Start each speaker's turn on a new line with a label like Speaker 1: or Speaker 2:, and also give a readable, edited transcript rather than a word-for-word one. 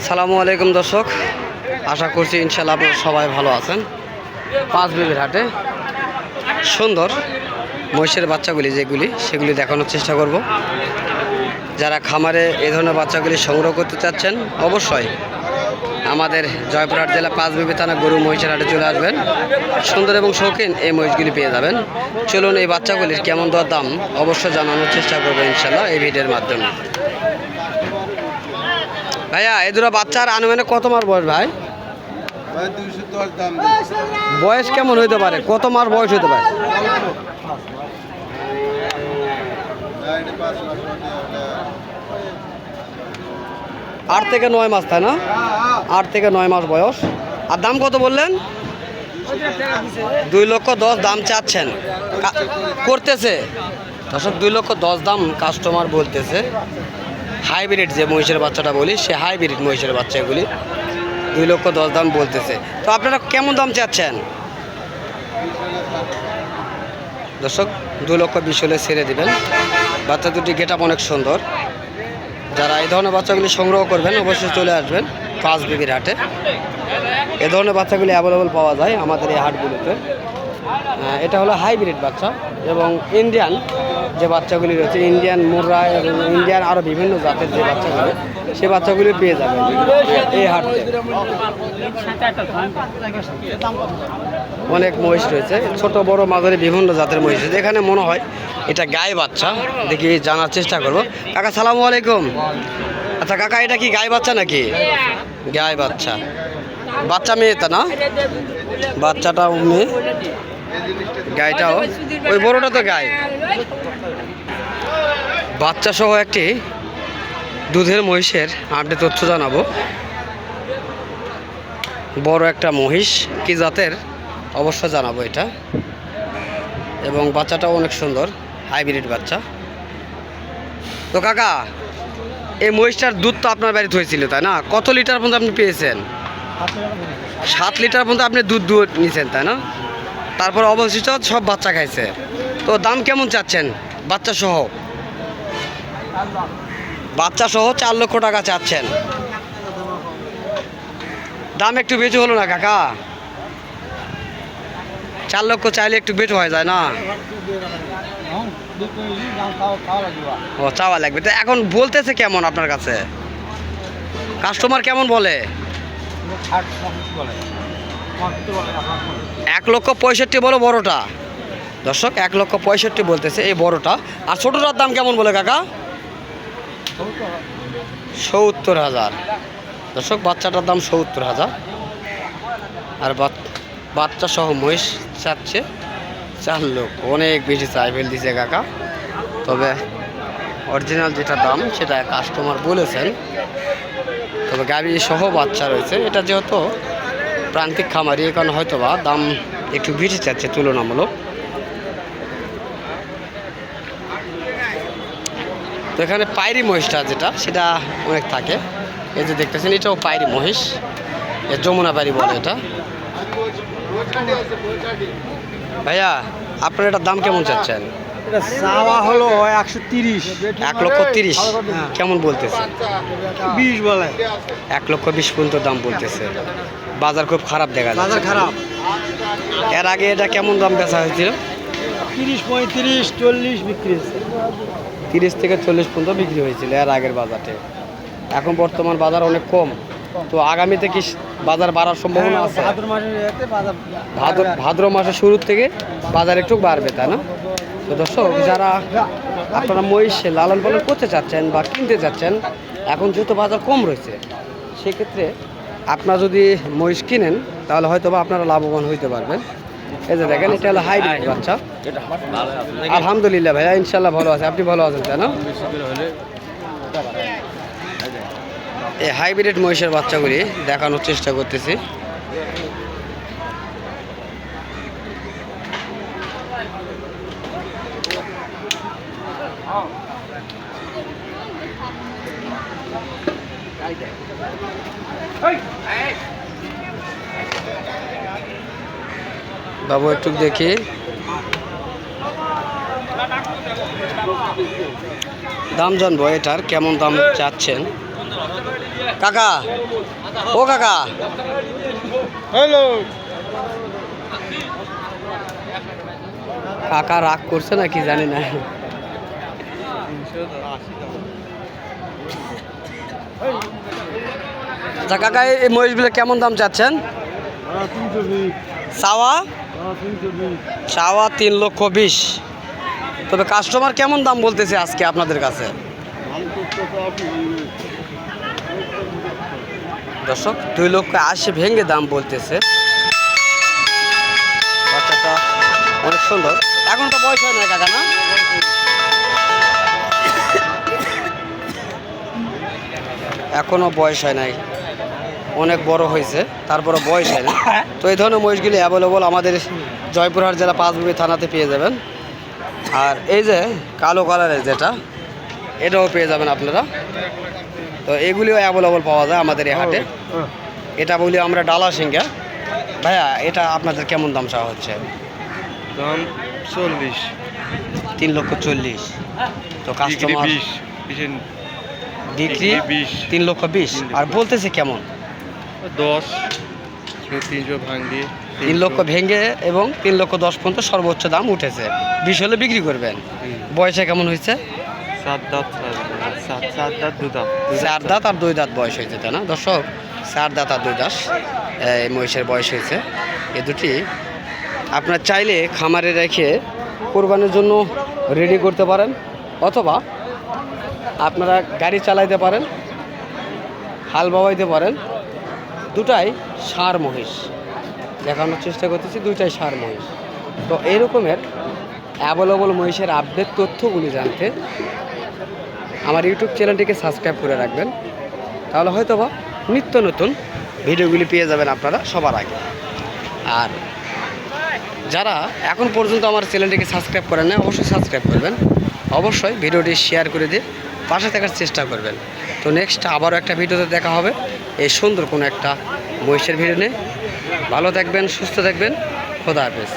Speaker 1: সালামু আলাইকুম দর্শক, আশা করছি ইনশাল্লাহ আপনারা সবাই ভালো আছেন। পাঁচবিবির হাটে সুন্দর মহিষের বাচ্চাগুলি যেগুলি সেগুলি দেখানোর চেষ্টা করব। যারা খামারে এই ধরনের বাচ্চাগুলি সংগ্রহ করতে চাচ্ছেন অবশ্যই আমাদের জয়পুরহাট জেলা পাঁচবিবি থানা গরু মহিষের হাটে চলে আসবেন। সুন্দর এবং শৌখিন এই মহিষগুলি পেয়ে যাবেন। চলুন এই বাচ্চাগুলির কেমন দর দাম অবশ্যই জানানোর চেষ্টা করবো ইনশাল্লাহ এই ভিডিওর মাধ্যমে। ভাইয়া এই দুটো বাচ্চার আনুমানিক কত মাস বয়স ভাই? বয়স কেমন হইতে পারে? কত মাস বয়স হইতে পারে? 8 থেকে 9 মাস, তাই না? 8 থেকে 9 মাস বয়স। আর দাম কত বললেন? 2,10,000 দাম চাচ্ছেন, করতেছে দর্শক। 2,10,000 দাম কাস্টমার বলতেছে। হাইব্রিড যে মহিষের বাচ্চাটা বলি, সে হাইব্রিড মহিষের বাচ্চা এগুলি 2,10,000 দাম বলতেছে। তো আপনারা কেমন দাম চাচ্ছেন দর্শক? 2,20,000 হলে ছেড়ে দেবেন। বাচ্চা দুটি গেটআপ অনেক সুন্দর। যারা এই ধরনের বাচ্চাগুলি সংগ্রহ করবেন অবশ্যই চলে আসবেন পাঁচবিবির হাটে। এ ধরনের বাচ্চাগুলি অ্যাভেলেবল পাওয়া যায় আমাদের এই হাটগুলিতে। এটা হলো হাইব্রিড বাচ্চা এবং ইন্ডিয়ান যে বাচ্চাগুলি রয়েছে, ইন্ডিয়ান মুররা এবং ইন্ডিয়ান আরও বিভিন্ন জাতের যে বাচ্চাগুলি, সেই বাচ্চাগুলি পেয়ে যাবেন এই হাটে। অনেক মহিষ রয়েছে, ছোট বড় মাঝারি বিভিন্ন জাতের মহিষ রয়েছে। এখানে মনে হয় এটা গায়ে বাচ্চা, দেখি জানার চেষ্টা করব। কাকা সালামু আলাইকুম। আচ্ছা কাকা, এটা কি গায়ে বাচ্চা নাকি? গায়ে বাচ্চা। বাচ্চা মেয়ে তা না? বাচ্চাটাও মেয়ে, গাইটাও, ওই বড়টা তো গাই। বাচ্চা সহ একটি দুধের মহিষের আপনি তথ্য জানাবো। বড় একটা মহিষ, কি জাতের অবশ্য জানাবো এটা। এবং বাচ্চাটাও অনেক সুন্দর, হাইব্রিড বাচ্চা। তো কাকা, এই মহিষটার দুধ তো আপনার বাড়িতে হয়েছিল তাই না? কত লিটার পর্যন্ত আপনি পেয়েছেন? 7 লিটার পর্যন্ত আপনি দুধ নিয়েছেন তাই না? তারপর অবশিষ্ট সব বাচ্চা খাইছে। তো দাম কেমন চাচ্ছেন বাচ্চা সহ? বাচ্চা সহ 4 লক্ষ টাকা চাচ্ছেন। দাম একটু বেশি হলো না কাকা? 4 লক্ষ চাইলে একটু বেশি হয়ে যায় না? ও, চাওয়া লাগবে। তো এখন বলতেছে কেমন আপনার কাছে? কাস্টমার কেমন বলে? 1,65,000 বলো বড়টা দর্শক, 1,65,000 বলতেছে এই বড়টা। আর ছোটটার দাম কেমন বলে কাকা? 70,000 দর্শক। বাচ্চাটার দাম 70,000। আর বাচ্চা সহ মহিষ চাচ্ছে 4 লক্ষ। অনেক বেশি চাই ফেলতেছে কাকা। তবে অরিজিনাল যেটা দাম সেটা কাস্টমার বলেছেন। তবে গাভী সহ বাচ্চা রয়েছে। এটা যেহেতু প্রান্তিক খামারি, এই কারণে হয়তো বা দাম একটু বেশি চাচ্ছে তুলনামূলক। তো এখানে পায়রি মহিষটা যেটা, সেটা অনেক থাকে। এই যে দেখতেছেন, এটাও পায়রি মহিষ, যমুনা পায়রি বলে এটা। ভাইয়া, আপনার এটার দাম কেমন চাচ্ছেন?
Speaker 2: চাওয়া হলো 130।
Speaker 1: 1,30,000 কেমন বলতেছে?
Speaker 2: 20 বলে।
Speaker 1: 1,20,000 পর্যন্ত দাম বলতেছে। বাজার খুব খারাপ দেখা যাচ্ছে।
Speaker 2: বাজার খারাপ।
Speaker 1: এর আগে এটা কেমন দাম বেচা হয়েছিল?
Speaker 2: 30, 35, 40 বিক্রি হয়েছে।
Speaker 1: 30 থেকে 40 পর্যন্ত বিক্রি হয়েছিল এর আগের বাজারে। এখন বর্তমান বাজার অনেক কম। তো আগামীতে কি বাজার বাড়ার সম্ভাবনা আছে? ভাদ্র মাসের শুরু থেকে বাজার একটু বাড়বে তাই না? তো দর্শক, যারা আপনারা মহিষ লালন পালন করতে চাচ্ছেন বা কিনতে চাচ্ছেন, এখন যেহেতু বাজার কম রয়েছে, সেক্ষেত্রে আপনারা যদি মহিষ কিনেন তাহলে হয়তো বা আপনারা লাভবান হইতে পারবেন। এই যে দেখেন, এটা হলো হাইব্রিড বাচ্চা। আলহামদুলিল্লাহ ভাইয়া, ইনশাল্লাহ ভালো আছে। আপনি ভালো আছেন তাই না? এই হাইব্রিড মহিষের বাচ্চাগুলি দেখানোর চেষ্টা করতেছি। বাবু একটু দেখি। দাম জানবো এটার কেমন দাম চাচ্ছেন। কাকা, ও কাকা,
Speaker 2: হ্যালো।
Speaker 1: কাকা রাগ করছে না কি জানি না। আচ্ছা কাকা, এই মহিষগুলো কেমন দাম চাচ্ছেন? চাওয়া 3,20,000। তবে কাস্টমার কেমন দাম বলতেছে আজকে আপনাদের কাছে? দর্শক 2,80,000 ভেঙে দাম বলতেছে। বাচ্চাটা অনেক সুন্দর। এখন তো বয়স হয় না কাকা, না? এখনো বয়স হয় নাই, অনেক বড় হয়েছে, তারপরে বয়স হয় না। তো এই ধরনের মহিষগুলি অ্যাভেলেবল আমাদের জয়পুরহাট জেলা পাঁচবিবি থানাতে পেয়ে যাবেন। আর এই যে কালো কালারের যেটা, এটাও পেয়ে যাবেন আপনারা। তো এগুলিও অ্যাভেলেবল পাওয়া যায় আমাদের এই হাটে। এটা বলি আমরা ডালা সিংহা। ভাইয়া, এটা আপনাদের কেমন দাম চাওয়া হচ্ছে?
Speaker 2: দাম 40,
Speaker 1: 3,40,000। তো কাস্টমার বিক্রি 3,20,000 আর বলতেছে কেমন?
Speaker 2: 10, 300 ভাঙি
Speaker 1: 3 লক্ষ ভেঙে এবং 3,10,000 পর্যন্ত সর্বোচ্চ দাম উঠেছে। 20 হলে বিক্রি করবেন। বয়সে কেমন হয়েছে?
Speaker 2: 7 দাঁত, 7 দাঁত 2 দাঁত।
Speaker 1: 4 দাঁত আর 2 দাঁত বয়স হয়েছে, তাই না দর্শক? 4 দাঁত আর 2 দাঁত এই মহিষের বয়স হয়েছে। এ দুটি আপনার চাইলে খামারে রেখে কোরবানির জন্য রেডি করতে পারেন, অথবা আপনারা গাড়ি চালাইতে পারেন, হাল বাওয়াইতে পারেন। দুটাই ষাঁড় মহিষ দেখানোর চেষ্টা করতেছি, দুইটাই ষাঁড় মহিষ। তো এই রকমের অ্যাভেলেবল মহিষের আপডেট তথ্যগুলি জানতে আমার ইউটিউব চ্যানেলটিকে সাবস্ক্রাইব করে রাখবেন। তাহলে হয়তোবা নিত্য নতুন ভিডিওগুলি পেয়ে যাবেন আপনারা সবার আগে। আর যারা এখন পর্যন্ত আমার চ্যানেলটিকে সাবস্ক্রাইব করেন না, অবশ্যই সাবস্ক্রাইব করবেন। অবশ্যই ভিডিওটি শেয়ার করে দিয়ে পাশে থাকার চেষ্টা করবেন। তো নেক্সট আবারও একটা ভিডিওতে দেখা হবে এই সুন্দর কোনো একটা মহিষের ভিডিও নিয়ে। ভালো থাকবেন, সুস্থ থাকবেন। খোদা হাফেজ।